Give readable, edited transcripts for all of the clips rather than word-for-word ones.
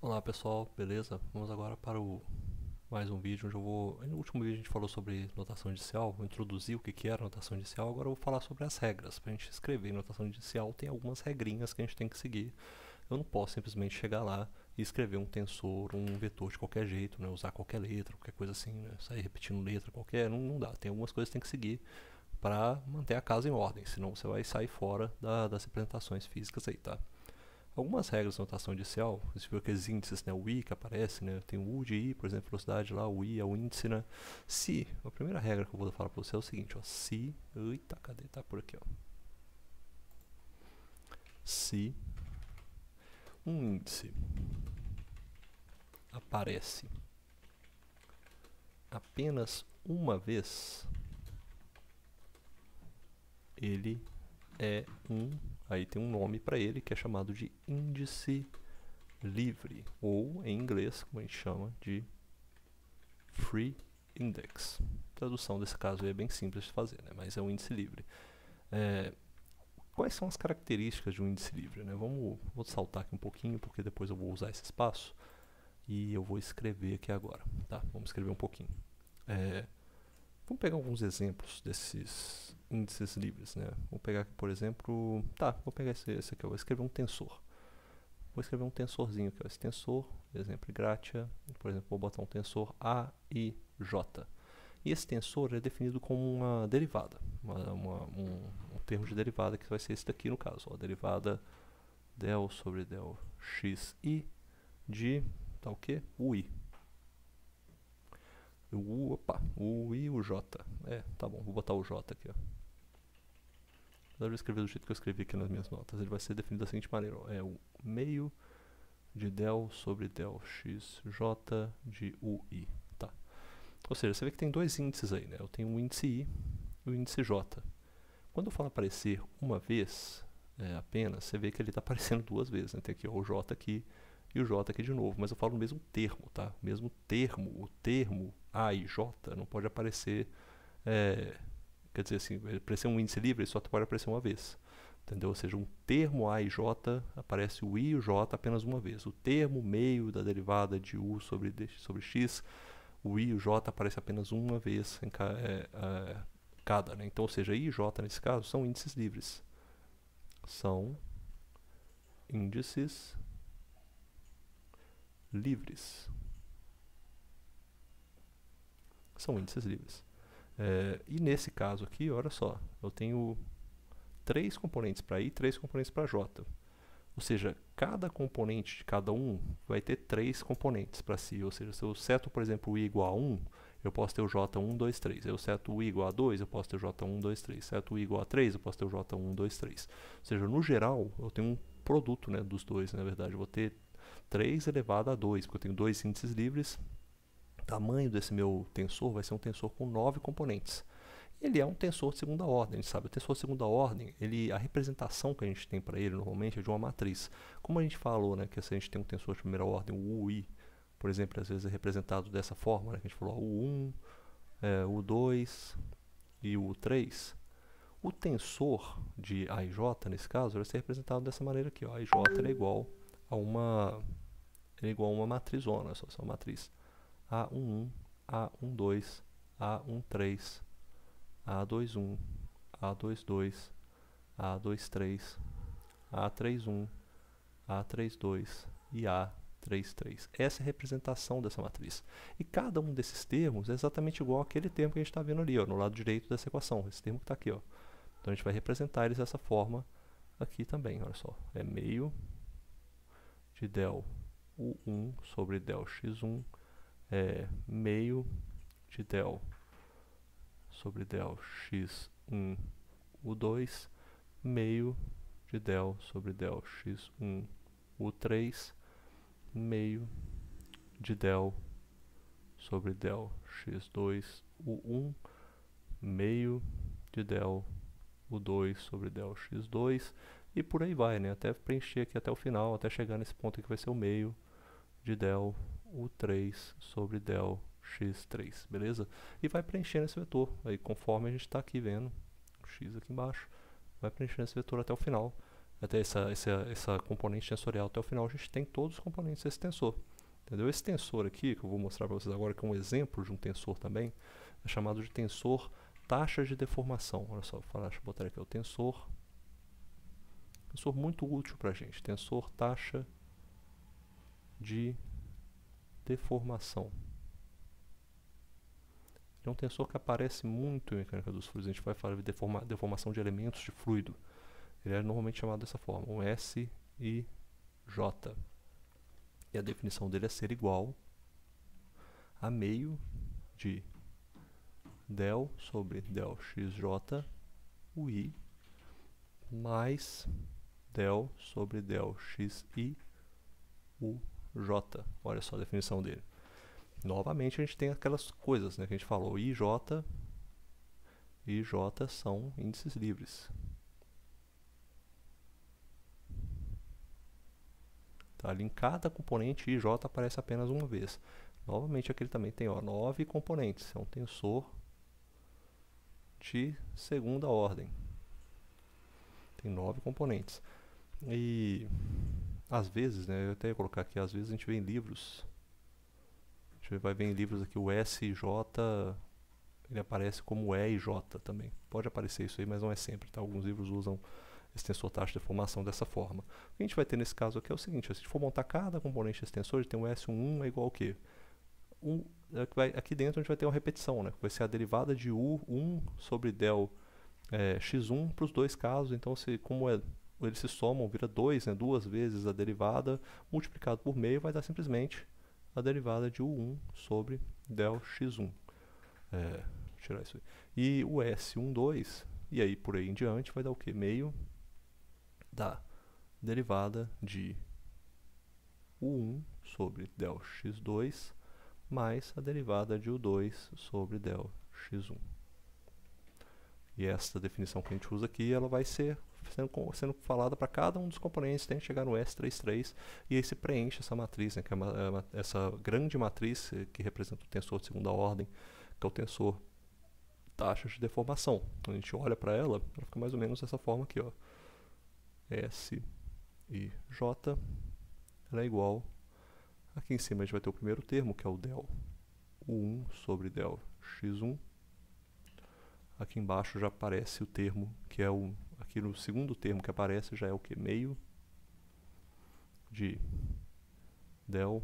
Olá pessoal, beleza? Vamos agora para mais um vídeo onde eu vou... No último vídeo a gente falou sobre notação inicial, vou introduzir o que era notação inicial, agora eu vou falar sobre as regras. Para a gente escrever notação inicial tem algumas regrinhas que a gente tem que seguir. Eu não posso simplesmente chegar lá e escrever um tensor, um vetor de qualquer jeito, né? Usar qualquer letra, qualquer coisa assim, né? Sair repetindo letra qualquer, não dá. Tem algumas coisas que tem que seguir para manter a casa em ordem, senão você vai sair fora das representações físicas aí, tá? Algumas regras de notação inicial, você viu aqueles índices, né, o I que aparece, né, tem o U de I, por exemplo, velocidade lá, o I é o índice, né, se, a primeira regra que eu vou falar para você é o seguinte, ó, se, eita, cadê, tá por aqui, ó, se um índice aparece apenas uma vez, ele é aí tem um nome para ele que é chamado de índice livre, ou em inglês, como a gente chama, de free index. A tradução desse caso é bem simples de fazer, né? Mas é um índice livre. Quais são as características de um índice livre? Né? Vou saltar aqui um pouquinho, porque depois eu vou usar esse espaço e eu vou escrever aqui agora. Tá? Vamos escrever um pouquinho. Vamos pegar alguns exemplos desses índices livres. Né? Vou pegar aqui, por exemplo... Tá, vou pegar esse aqui. Eu vou escrever um tensor. Vou escrever um tensorzinho aqui. Ó. Esse tensor, exemplo Gratia. Por exemplo, vou botar um tensor A e J. E esse tensor é definido como uma derivada, um termo de derivada que vai ser esse daqui no caso, ó, derivada del sobre del xi de tal que ui. O i e o j. Tá bom, vou botar o j aqui, ó. Eu vou escrever do jeito que eu escrevi aqui nas minhas notas. Ele vai ser definido da seguinte maneira, ó, é o meio de del sobre del xj de ui. Ou seja, você vê que tem dois índices aí, né? Eu tenho o índice I e o índice J. Quando eu falo aparecer uma vez apenas, você vê que ele está aparecendo duas vezes, né? Tem aqui ó, o J aqui e o J aqui de novo, mas eu falo o mesmo termo, tá? O mesmo termo, o termo A e J não pode aparecer, quer dizer assim, aparecer um índice livre, ele só pode aparecer uma vez. Entendeu? Ou seja, um termo A e J, aparece o I e o J apenas uma vez. O termo meio da derivada de U sobre X, o I e o J aparece apenas uma vez em cada, né? Então, ou seja, I e J nesse caso são índices livres. São índices livres. São índices livres. E nesse caso aqui, olha só, eu tenho 3 componentes para I e 3 componentes para J. Ou seja, cada componente de cada um vai ter 3 componentes para si. Ou seja, se eu seto, por exemplo, o I igual a 1, eu posso ter o J1, 2, 3. Eu seto o I igual a 2, eu posso ter o J1, 2, 3. Seto o I igual a 3, eu posso ter o J1, 2, 3. Ou seja, no geral, eu tenho um produto, né, dos dois, na verdade. Eu vou ter 3 elevado a 2, porque eu tenho dois índices livres. O tamanho desse meu tensor vai ser um tensor com 9 componentes. Ele é um tensor de segunda ordem, sabe? O tensor de segunda ordem, a representação que a gente tem para ele normalmente é de uma matriz. Como a gente falou, né, que se a gente tem um tensor de primeira ordem, o UI, por exemplo, às vezes é representado dessa forma, né, que a gente falou, o 1, o 2 e o 3. O tensor de A e J, nesse caso, vai ser representado dessa maneira aqui. Ó. A e J é igual a uma matrizona, é só uma matriz. A11, A12, A13, A21, A22, A23, A31, A32 e A33. Essa é a representação dessa matriz. E cada um desses termos é exatamente igual àquele termo que a gente está vendo ali, ó, no lado direito dessa equação. Esse termo que está aqui. Ó. Então a gente vai representar eles dessa forma aqui também. Olha só. É meio de del U1 sobre del x1. É meio de del sobre del x1 U2, meio de del sobre del x1 U3, meio de del sobre del x2 U1, meio de del U2 sobre del x2 e por aí vai, né? Até preencher aqui até o final, até chegar nesse ponto que vai ser o meio de del U3 sobre del x3, beleza? E vai preenchendo esse vetor, aí conforme a gente está aqui vendo, o x aqui embaixo, vai preenchendo esse vetor até o final. até essa componente tensorial até o final, a gente tem todos os componentes desse tensor. Entendeu? Esse tensor aqui, que eu vou mostrar para vocês agora, que é um exemplo de um tensor também, é chamado de tensor taxa de deformação. Olha só, deixa eu botar aqui o tensor muito útil para a gente, tensor taxa de deformação. É um tensor que aparece muito em mecânica dos fluidos. A gente vai falar de deformação de elementos de fluido. Ele é normalmente chamado dessa forma, um SIJ. E a definição dele é ser igual a meio de del sobre del xj ui mais del sobre del xi uj. Olha só a definição dele. Novamente a gente tem aquelas coisas, né, que a gente falou, I e J são índices livres. Tá, ali em cada componente I e J aparece apenas uma vez. Novamente aqui ele também tem 9 componentes, é um tensor de segunda ordem. Tem 9 componentes. E às vezes, né, eu até ia colocar aqui, às vezes a gente vê em livros, a gente vai ver em livros aqui o S e J, ele aparece como E e J também. Pode aparecer isso aí, mas não é sempre, tá? Alguns livros usam esse tensor taxa de deformação dessa forma. O que a gente vai ter nesse caso aqui é o seguinte, se a gente for montar cada componente desse tensor, ele tem um S1 é igual ao quê? Aqui dentro a gente vai ter uma repetição, né? Vai ser a derivada de U1 sobre del x1 para os dois casos, então como eles se somam, vira 2, né? Duas vezes a derivada, multiplicado por meio, vai dar simplesmente a derivada de U1 sobre del x1. Tirar isso aí. E o S12, e aí por aí em diante, vai dar o quê? Meio da derivada de U1 sobre del x2 mais a derivada de U2 sobre del x1. E essa definição que a gente usa aqui, ela vai ser sendo falada para cada um dos componentes, até chegar no S33, e aí se preenche essa matriz, né, que é essa grande matriz que representa o tensor de segunda ordem, que é o tensor taxa de deformação. Quando a gente olha para ela fica mais ou menos dessa forma aqui, ó. S e J, ela é igual, aqui em cima a gente vai ter o primeiro termo, que é o del U1 sobre del x1. Aqui embaixo já aparece o termo, que é aqui no segundo termo que aparece já é o que? Meio de del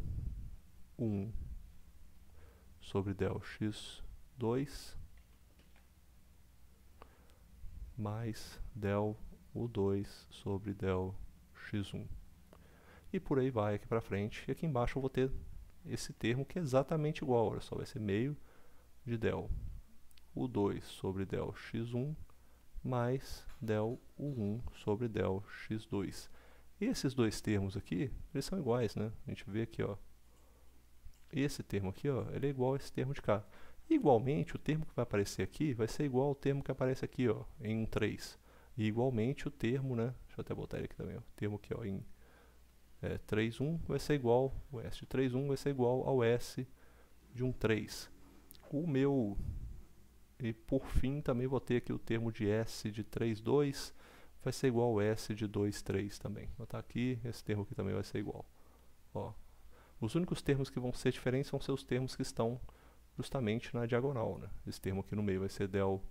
1 sobre del x2 mais del U2 sobre del x1. E por aí vai aqui para frente. E aqui embaixo eu vou ter esse termo que é exatamente igual. Olha só, vai ser meio de del U2 sobre del x1 mais del U1 sobre del x2. E esses dois termos aqui, eles são iguais, né? A gente vê aqui, ó. Esse termo aqui, ó, ele é igual a esse termo de cá. Igualmente, o termo que vai aparecer aqui vai ser igual ao termo que aparece aqui, ó, em 3. E igualmente o termo, né? Deixa eu até botar ele aqui também, ó. O termo aqui, ó, em 3,1 vai ser igual, o S de 3,1 vai ser igual ao S de 1,3. O meu, e por fim, também vou ter aqui o termo de S de 3,2 vai ser igual ao S de 2,3 também. Vou botar aqui, esse termo aqui também vai ser igual. Ó, os únicos termos que vão ser diferentes vão ser os termos que estão justamente na diagonal, né? Esse termo aqui no meio vai ser del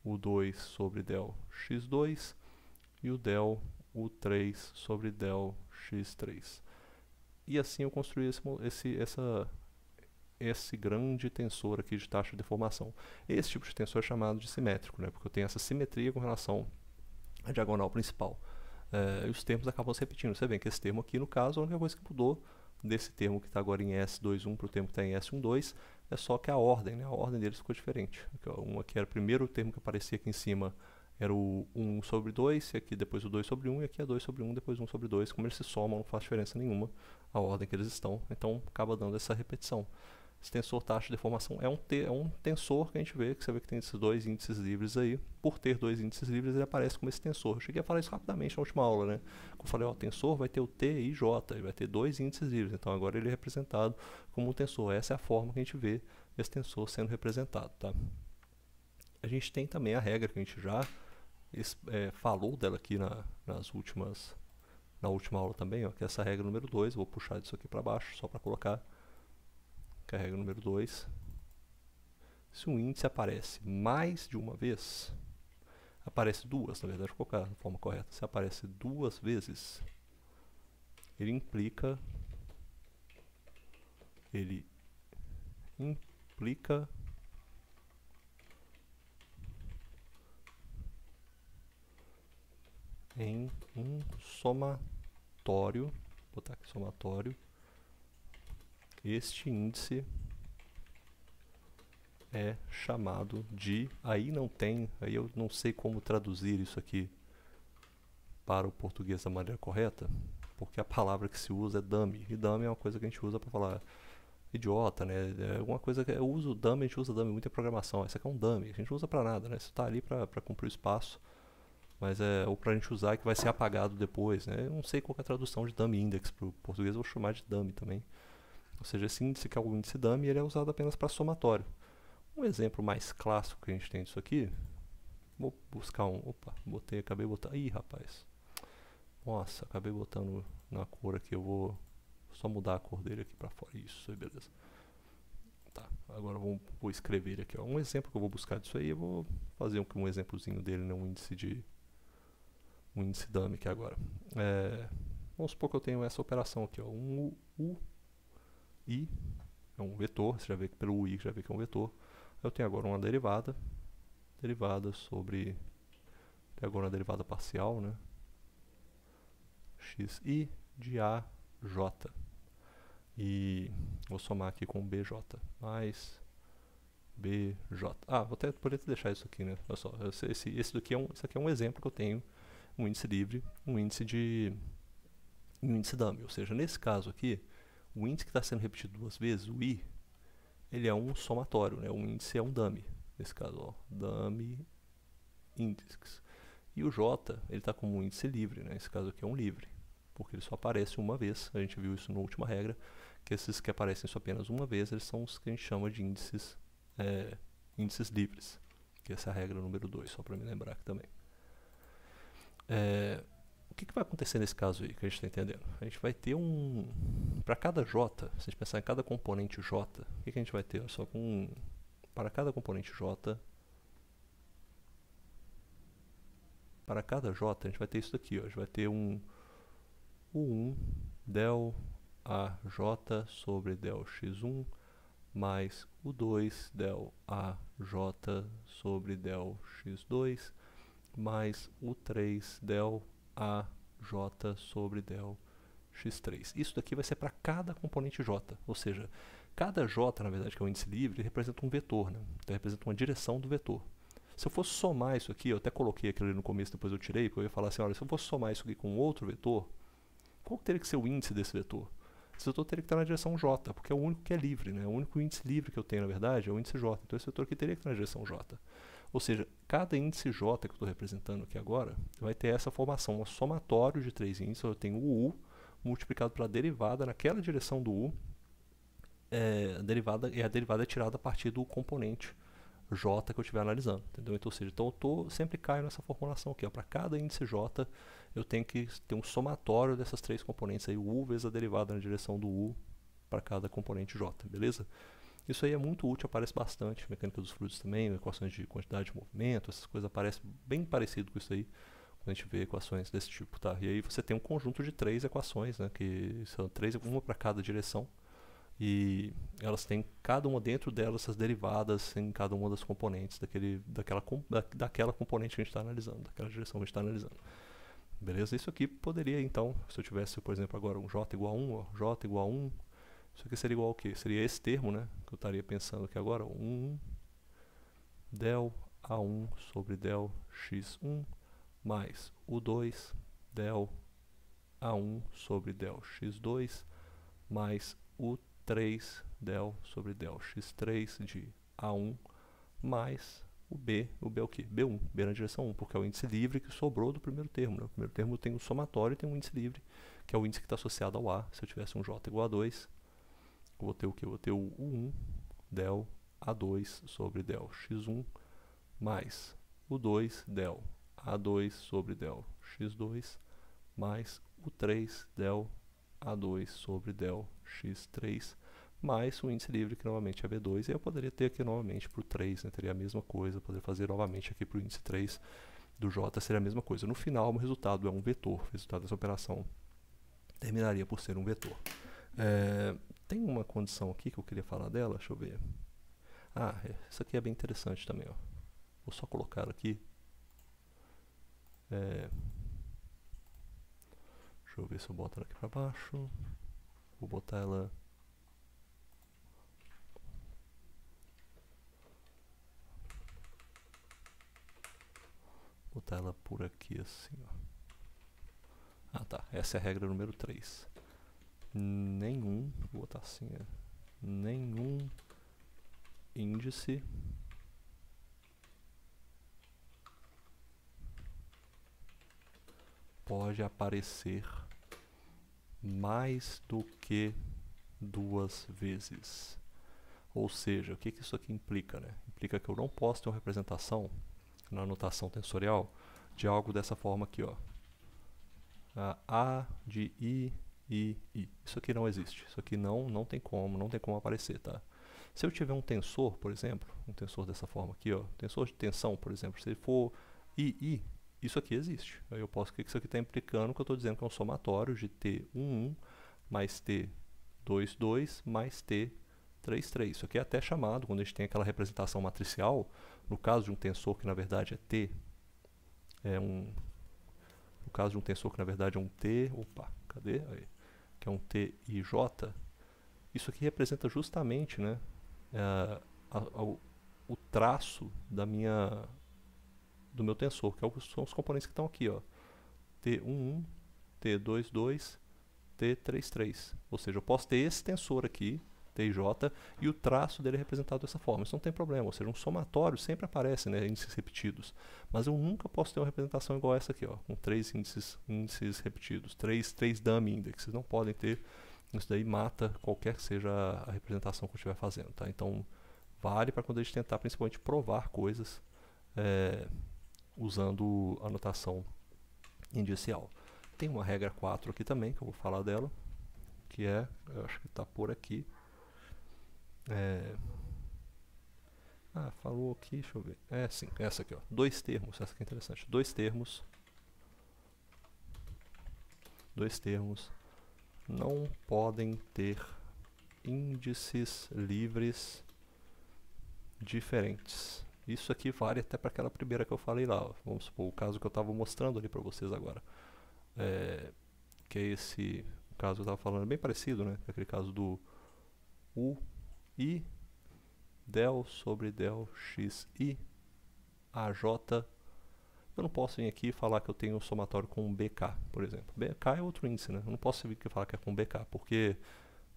U2 sobre del x2 e o del U3 sobre del x3. E assim eu construí esse grande tensor aqui de taxa de deformação. Esse tipo de tensor é chamado de simétrico, né? Porque eu tenho essa simetria com relação à diagonal principal. E os termos acabam se repetindo. Você vê que esse termo aqui, no caso, a única coisa que mudou desse termo que está agora em S21 para o termo que está em S12 é só que a ordem, né? A ordem deles ficou diferente. Um aqui era o primeiro termo que aparecia aqui em cima, era o 1 sobre 2, e aqui depois o 2 sobre 1, e aqui é 2 sobre 1, depois 1 sobre 2. Como eles se somam, não faz diferença nenhuma a ordem que eles estão, então acaba dando essa repetição. Esse tensor taxa de deformação é um tensor que a gente vê, que você vê que tem esses dois índices livres aí. Por ter dois índices livres, ele aparece como esse tensor. Eu cheguei a falar isso rapidamente na última aula, né? Eu falei, ó, o tensor vai ter o T e J, ele vai ter dois índices livres, então agora ele é representado como um tensor. Essa é a forma que a gente vê esse tensor sendo representado, tá? A gente tem também a regra que a gente já falou dela aqui na última aula também, ó, que é essa regra número 2. Vou puxar isso aqui para baixo só para colocar, que é a regra número 2. Se um índice aparece mais de uma vez, aparece duas, na verdade, vou colocar da forma correta. Se aparece duas vezes, ele implica em um somatório, vou botar aqui somatório. Este índice é chamado de, aí eu não sei como traduzir isso aqui para o português da maneira correta, porque a palavra que se usa é dummy, e dummy é uma coisa que a gente usa para falar idiota, né? É alguma coisa que eu uso dummy, a gente usa dummy muito em programação. Esse aqui é um dummy, a gente não usa para nada, né? Isso está ali para cumprir o espaço, mas ou para a gente usar que vai ser apagado depois, né? Eu não sei qual é a tradução de dummy index para o português, eu vou chamar de dummy também. Ou seja, esse índice que é o índice dummy, ele é usado apenas para somatório. Um exemplo mais clássico que a gente tem disso aqui, vou buscar opa, acabei botando, ih rapaz, nossa, acabei botando na cor aqui, eu vou só mudar a cor dele aqui para fora, isso aí, beleza. Tá, agora vou escrever ele aqui, ó. Um exemplo que eu vou buscar disso aí, eu vou fazer um exemplozinho dele, né, um índice dummy aqui agora. Vamos supor que eu tenho essa operação aqui, ó, um UI, é um vetor, você já vê que pelo UI já vê que é um vetor. Eu tenho agora uma derivada sobre, tem agora uma derivada parcial, né, xi de AJ, e vou somar aqui com BJ, mais BJ. Vou até poder deixar isso aqui, né, olha só, esse aqui é um exemplo que eu tenho, um índice livre, um índice dummy, ou seja, nesse caso aqui, o índice que está sendo repetido duas vezes, o I, ele é um somatório, né? O índice é um dummy, nesse caso, ó, dummy index. E o J, ele está como um índice livre, né? Nesse caso aqui é um livre, porque ele só aparece uma vez. A gente viu isso na última regra, que esses que aparecem só apenas uma vez, eles são os que a gente chama de índices livres, que essa é a regra número 2, só para me lembrar aqui também. O que vai acontecer nesse caso aí, que a gente está entendendo? A gente vai ter para cada J, se a gente pensar em cada componente J, o que a gente vai ter? Só para cada componente J, a gente vai ter isso daqui, ó. A gente vai ter U1 del AJ sobre del x1 mais U2 del AJ sobre del x2 mais U3 del AJ sobre del x3. Isso daqui vai ser para cada componente J, ou seja, cada J, na verdade, que é um índice livre, representa um vetor, né? Então representa uma direção do vetor. Se eu fosse somar isso aqui, eu até coloquei aquilo ali no começo, depois eu tirei, porque eu ia falar assim, olha, se eu fosse somar isso aqui com outro vetor, qual teria que ser o índice desse vetor? Esse vetor teria que estar na direção J, porque é o único que é livre, né? O único índice livre que eu tenho, na verdade, é o índice J. Então esse vetor aqui teria que estar na direção J. Ou seja, cada índice J que eu estou representando aqui agora vai ter essa formação, um somatório de três índices. Eu tenho o U multiplicado pela derivada naquela direção do U, a derivada é tirada a partir do componente J que eu estiver analisando, entendeu? Então, ou seja, eu sempre caio nessa formulação aqui, para cada índice J eu tenho que ter um somatório dessas três componentes aí, o U vezes a derivada na direção do U para cada componente J, beleza? Isso aí é muito útil, aparece bastante, mecânica dos fluidos também, equações de quantidade de movimento, essas coisas aparecem bem parecido com isso aí, quando a gente vê equações desse tipo, tá? E aí você tem um conjunto de três equações, né, que são uma para cada direção, e elas têm cada uma dentro delas essas derivadas em cada uma das componentes daquela componente que a gente está analisando, daquela direção que a gente está analisando. Beleza? Isso aqui poderia, então, se eu tivesse, por exemplo, agora um J igual a 1, ó, J igual a 1, isso aqui seria igual ao quê? Seria esse termo, né, que eu estaria pensando aqui agora, 1 del A1 sobre del x1 mais U2 del A1 sobre del x2 mais U3 del sobre del x3 de A1 mais o B é o quê? B1, B na direção 1, porque é o índice livre que sobrou do primeiro termo, né? O primeiro termo tem um somatório e tem um índice livre, que é o índice que está associado ao A. Se eu tivesse um J igual a 2, eu vou ter o quê? Eu vou ter o U1 del A2 sobre del x1 mais o 2 del A2 sobre del x2 mais o 3 del A2 sobre del x3 mais o índice livre, que novamente é B2, e eu poderia ter aqui novamente para o 3, né? Teria a mesma coisa, poderia fazer novamente aqui para o índice 3 do J, seria a mesma coisa. No final, o resultado é um vetor, o resultado dessa operação terminaria por ser um vetor. Tem uma condição aqui que eu queria falar dela, deixa eu ver. Isso aqui é bem interessante também, ó. Vou só colocar aqui. Deixa eu ver se eu boto ela aqui para baixo. Vou botar ela... botar ela por aqui assim, ó. Tá, essa é a regra número 3. Vou botar assim, nenhum índice pode aparecer mais do que 2 vezes. Ou seja, o que isso aqui implica, né? Implica que eu não posso ter uma representação na notação tensorial de algo dessa forma aqui, ó. A de I. Isso aqui não existe. Isso aqui não tem como aparecer, tá? Se eu tiver um tensor, por exemplo, um tensor dessa forma aqui, ó, tensor de tensão, por exemplo, se ele for I, isso aqui existe. Aí eu posso, o que isso aqui está implicando? Que eu estou dizendo que é um somatório de T11 mais T22 mais T33. Isso aqui é até chamado, quando a gente tem aquela representação matricial, no caso de um tensor que na verdade é T, no caso de um tensor que na verdade é um T, cadê? Aí, que é um TIJ, isso aqui representa justamente, né, o traço do meu tensor, que são os componentes que estão aqui, ó. T11, T22, T33. Ou seja, eu posso ter esse tensor aqui, TJ, e o traço dele é representado dessa forma. Isso não tem problema, ou seja, um somatório sempre aparece, né, índices repetidos. Mas eu nunca posso ter uma representação igual essa aqui, ó, com 3 índices repetidos, 3 dummy indexes. Não podem ter, isso daí mata qualquer que seja a representação que eu estiver fazendo, tá? Então, vale para quando a gente tentar principalmente provar coisas usando a notação indicial. Tem uma regra 4 aqui também, que eu vou falar dela, que eu acho que está por aqui. Falou aqui, deixa eu ver. Sim, essa aqui, ó. 2 termos, essa aqui é interessante. 2 termos não podem ter índices livres diferentes. Isso aqui vale até para aquela primeira que eu falei lá, ó. Vamos supor o caso que eu estava mostrando ali para vocês agora. Que é esse caso que eu estava falando, bem parecido, né? Aquele caso do UI del sobre del xi AJ. Eu não posso vir aqui e falar que eu tenho um somatório com BK, por exemplo. BK é outro índice, né? Eu não posso vir aqui e falar que é com BK, porque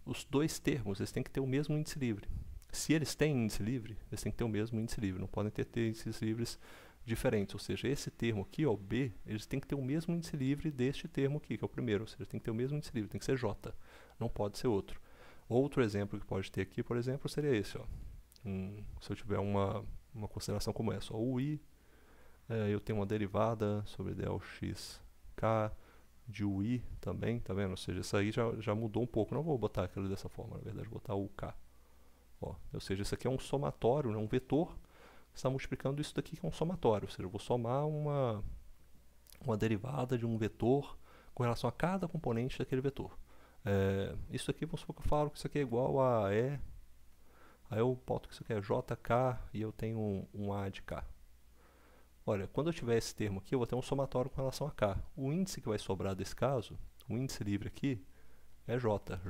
os 2 termos eles têm que ter o mesmo índice livre. Se eles têm índice livre, eles têm que ter o mesmo índice livre. Não podem ter índices livres diferentes. Ou seja, esse termo aqui, ó, B, eles têm que ter o mesmo índice livre deste termo aqui, que é o primeiro. Ou seja, tem que ter o mesmo índice livre, tem que ser J. Não pode ser outro. Outro exemplo que pode ter aqui, por exemplo, seria esse, ó. Se eu tiver uma consideração como essa, ó, o I, eu tenho uma derivada sobre del x k de UI também, tá vendo? Ou seja, isso aí já mudou um pouco. Não vou botar aquilo dessa forma, na verdade, vou botar o k. Ó, ou seja, isso aqui é um somatório, né, um vetor que está multiplicando isso daqui que é um somatório. Ou seja, eu vou somar uma derivada de um vetor com relação a cada componente daquele vetor. Isso aqui, vamos supor que eu falo que isso aqui é igual a E. Aí eu boto que isso aqui é JK e eu tenho um A de K. Olha, quando eu tiver esse termo aqui, eu vou ter um somatório com relação a K. O índice que vai sobrar desse caso, o índice livre aqui, é J.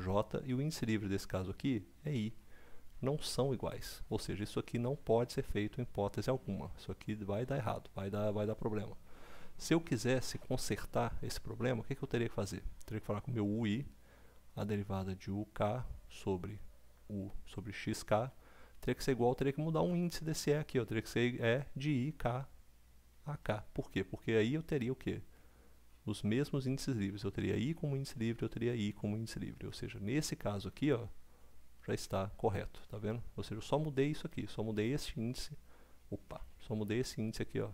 E o índice livre desse caso aqui é I. Não são iguais. Ou seja, isso aqui não pode ser feito em hipótese alguma. Isso aqui vai dar errado, vai dar problema. Se eu quisesse consertar esse problema, o que eu teria que fazer? Eu teria que falar com o meu UI, a derivada de UK sobre xk, teria que ser igual, teria que mudar um índice desse E aqui, teria que ser E de IK a K. Por quê? Porque aí eu teria o quê? Os mesmos índices livres. Eu teria I como índice livre, eu teria I como índice livre. Ou seja, nesse caso aqui, ó, já está correto, tá vendo? Ou seja, eu só mudei isso aqui, só mudei esse índice, só mudei esse índice aqui, ó,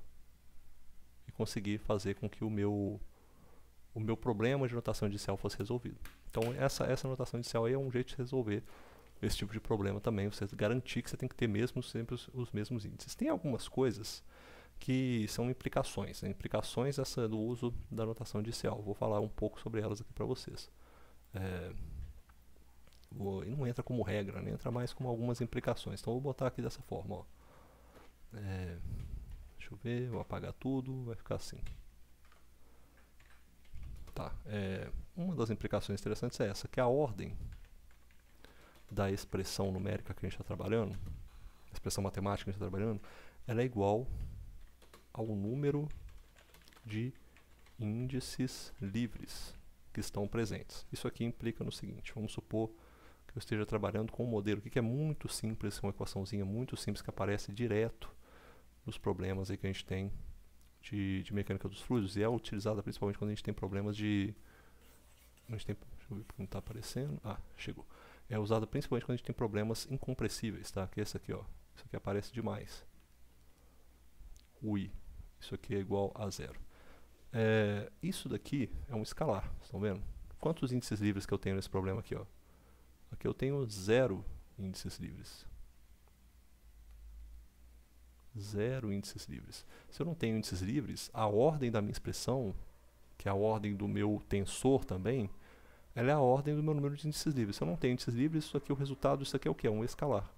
e conseguir fazer com que o meu problema de notação inicial fosse resolvido. Então essa notação inicial aí é um jeito de resolver esse tipo de problema também, você garantir que você tem que ter mesmo sempre os mesmos índices. Tem algumas coisas que são implicações, né? Implicações do uso da notação inicial. Vou falar um pouco sobre elas aqui para vocês. E não entra como regra, né? Entra mais como algumas implicações. Então vou botar aqui dessa forma, ó. Deixa eu ver, vou apagar tudo, vai ficar assim. Tá, uma das implicações interessantes é essa, que a ordem da expressão numérica que a gente está trabalhando, a expressão matemática que a gente está trabalhando, ela é igual ao número de índices livres que estão presentes. Isso aqui implica no seguinte, vamos supor que eu esteja trabalhando com um modelo que é muito simples, uma equaçãozinha muito simples que aparece direto nos problemas aí que a gente tem de mecânica dos fluidos, e é utilizada principalmente quando a gente tem problemas de... deixa eu ver porque não está aparecendo. Ah, chegou. É usada principalmente quando a gente tem problemas incompressíveis, tá? Que é esse aqui, ó. Isso aqui aparece demais. O I. Isso aqui é igual a zero. Isso daqui é um escalar, estão vendo? Quantos índices livres que eu tenho nesse problema aqui, ó? Aqui eu tenho 0 índices livres. 0 índices livres. Se eu não tenho índices livres, a ordem da minha expressão, que é a ordem do meu tensor também, ela é a ordem do meu número de índices livres. Se eu não tenho índices livres, isso aqui, o resultado disso aqui é o que? É um escalar.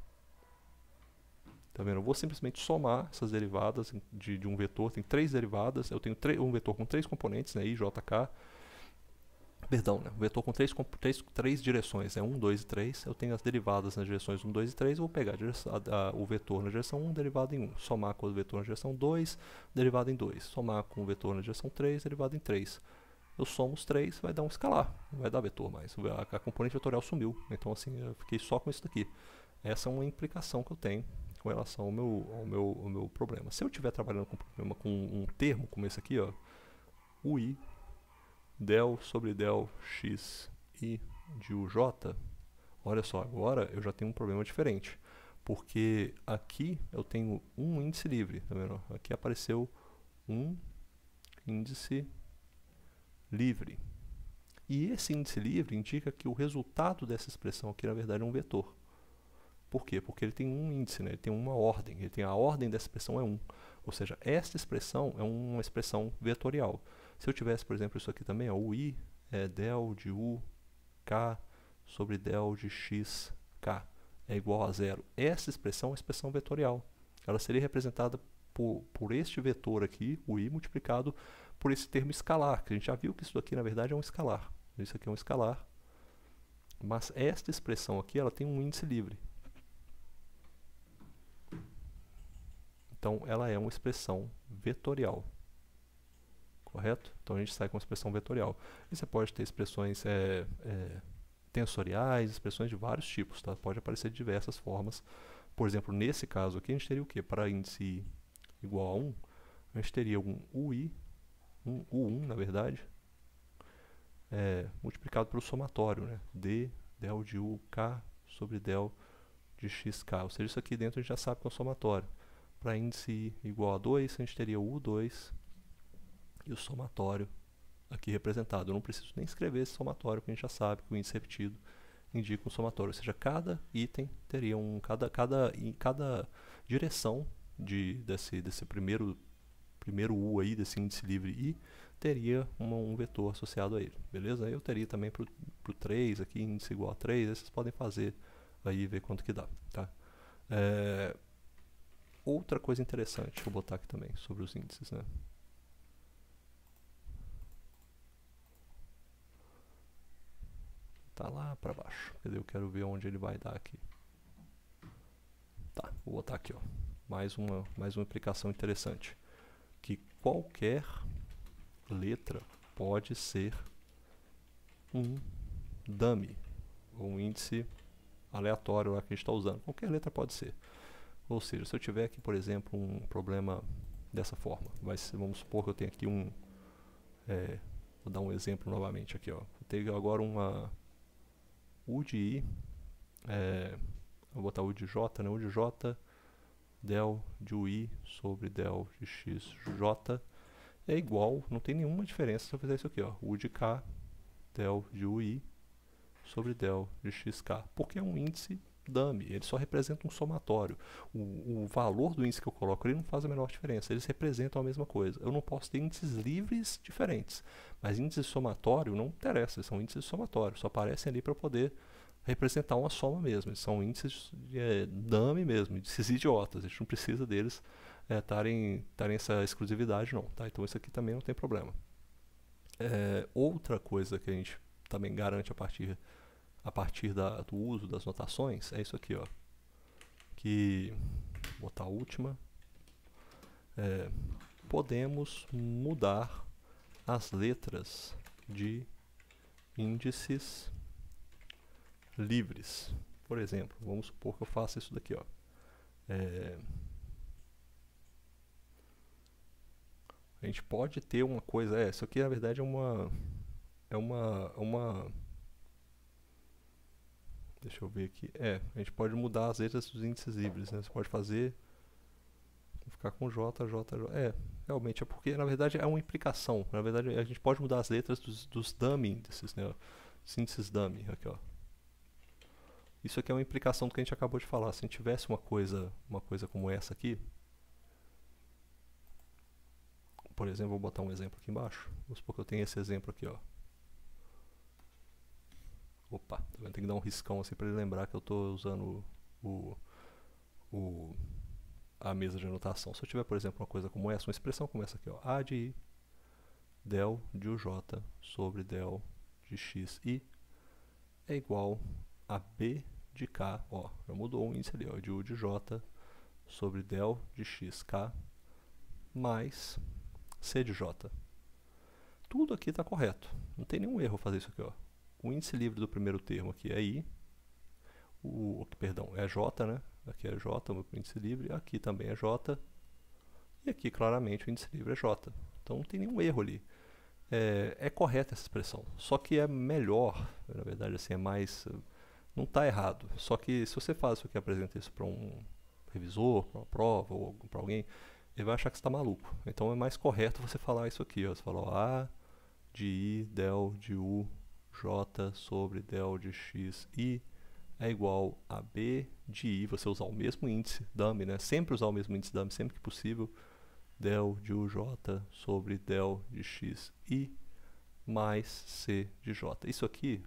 Tá vendo? Eu vou simplesmente somar essas derivadas de um vetor. Tem 3 derivadas. Eu tenho um vetor com 3 componentes, né? I, J, K. Perdão, né? Um vetor com 3 direções, né? 1, 2 e 3. Eu tenho as derivadas nas direções 1, 2 e 3. Eu vou pegar o vetor na direção 1, derivado em 1. Somar com o vetor na direção 2, derivado em 2. Somar com o vetor na direção 3, derivado em 3. Eu somo os 3, vai dar um escalar. Não vai dar vetor mais. A componente vetorial sumiu. Então, assim, eu fiquei só com isso daqui. Essa é uma implicação que eu tenho com relação ao meu problema. Se eu estiver trabalhando com um problema com um termo como esse aqui, ó, o I, del sobre del x I de uj, olha só, agora eu já tenho um problema diferente. Porque aqui eu tenho um índice livre, tá vendo? Aqui apareceu um índice livre. E esse índice livre indica que o resultado dessa expressão aqui, na verdade, é um vetor. Por quê? Porque ele tem um índice, né? Ele tem uma ordem. Ele tem a ordem dessa expressão é 1. Ou seja, esta expressão é uma expressão vetorial. Se eu tivesse, por exemplo, isso aqui também, ó, o I é del de U K sobre del de X K é igual a 0. Essa expressão é uma expressão vetorial. Ela seria representada por este vetor aqui, o I, multiplicado por esse termo escalar, que a gente já viu que isso aqui, na verdade, é um escalar. Isso aqui é um escalar. Mas esta expressão aqui, ela tem um índice livre. Então, ela é uma expressão vetorial. Correto? Então, a gente sai com uma expressão vetorial. E você pode ter expressões tensoriais, expressões de vários tipos, tá? Pode aparecer de diversas formas. Por exemplo, nesse caso aqui, a gente teria o quê? Para índice I igual a 1, a gente teria um UI, um U1, na verdade, multiplicado pelo somatório, né? D, del de U, K sobre del de XK. Ou seja, isso aqui dentro a gente já sabe que é o somatório. Para índice I igual a 2, a gente teria o U2 e o somatório aqui representado. Eu não preciso nem escrever esse somatório, porque a gente já sabe que o índice repetido indica um somatório. Ou seja, cada item teria cada direção desse primeiro U aí, desse índice livre I, teria um vetor associado a ele. Beleza? Eu teria também para o 3 aqui, índice igual a 3. Aí vocês podem fazer aí e ver quanto que dá. Tá? Outra coisa interessante, deixa eu botar aqui também, sobre os índices, né? Tá lá para baixo. Cadê? Eu quero ver onde ele vai dar aqui. Tá, vou botar aqui, ó. Mais uma implicação interessante. Que qualquer letra pode ser um dummy, ou um índice aleatório lá que a gente está usando. Qualquer letra pode ser. Ou seja, se eu tiver aqui, por exemplo, um problema dessa forma, vamos supor que eu tenho aqui vou dar um exemplo novamente aqui, ó. Eu tenho agora uma U de I, vou botar U de J, né? U de J, del de UI sobre del de XJ. é igual, não tem nenhuma diferença se eu fizer isso aqui, ó, U de K, del de UI sobre del de XK, porque é um índice dummy, ele só representa um somatório. O valor do índice que eu coloco ali não faz a menor diferença, eles representam a mesma coisa. Eu não posso ter índices livres diferentes, mas índices somatório não interessa, eles são índices somatórios, só aparecem ali para poder representar uma soma mesmo. Eles são índices dummy mesmo, índices idiotas, a gente não precisa deles estarem essa exclusividade não, tá? Então isso aqui também não tem problema. Outra coisa que a gente também garante a partir do uso das notações é isso aqui, ó, que vou botar a última, podemos mudar as letras de índices livres. Por exemplo, vamos supor que eu faça isso daqui, ó. A gente pode ter uma coisa, isso aqui na verdade é uma deixa eu ver aqui, a gente pode mudar as letras dos índices livres, né? Você pode fazer, vou ficar com J, realmente é porque na verdade é uma implicação, na verdade a gente pode mudar as letras dos dummy índices, né? Os índices dummy, aqui ó. Isso aqui é uma implicação do que a gente acabou de falar. Se a gente tivesse uma coisa como essa aqui, por exemplo, vou botar um exemplo aqui embaixo. Vamos supor que eu tenho esse exemplo aqui, ó. Opa, eu tenho que dar um riscão assim para ele lembrar que eu estou usando a mesa de anotação. Se eu tiver, por exemplo, uma coisa como essa, uma expressão como essa aqui, ó, A de I, del de UJ sobre del de XI é igual a B de K, ó, já mudou o índice ali, ó, de U de J sobre del de XK mais C de J. Tudo aqui está correto, não tem nenhum erro fazer isso aqui, ó. O índice livre do primeiro termo aqui é I, é J, né? Aqui é J, o índice livre, aqui também é J, e aqui claramente o índice livre é J. Então não tem nenhum erro ali. É correta essa expressão, só que é melhor, na verdade assim, é mais... Não está errado, só que se você faz isso aqui, apresenta isso para um revisor, para uma prova ou para alguém, ele vai achar que você está maluco. Então é mais correto você falar isso aqui, ó. Você fala ó, A de I, del de U, J sobre del de X, I é igual a B de I, você usar o mesmo índice dummy, né? Sempre usar o mesmo índice dummy, sempre que possível, del de UJ sobre del de X, I mais C de J. Isso aqui,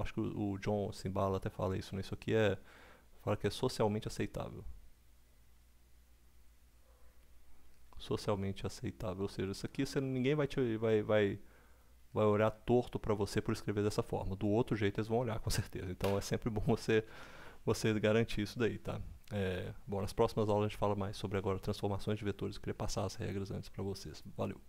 acho que o John Cimbala até fala isso, né? Isso aqui fala que é socialmente aceitável. Socialmente aceitável, ou seja, isso aqui ninguém vai olhar torto para você por escrever dessa forma. Do outro jeito eles vão olhar, com certeza. Então é sempre bom você garantir isso daí, tá? Bom, nas próximas aulas a gente fala mais sobre agora transformações de vetores. Eu queria passar as regras antes para vocês. Valeu!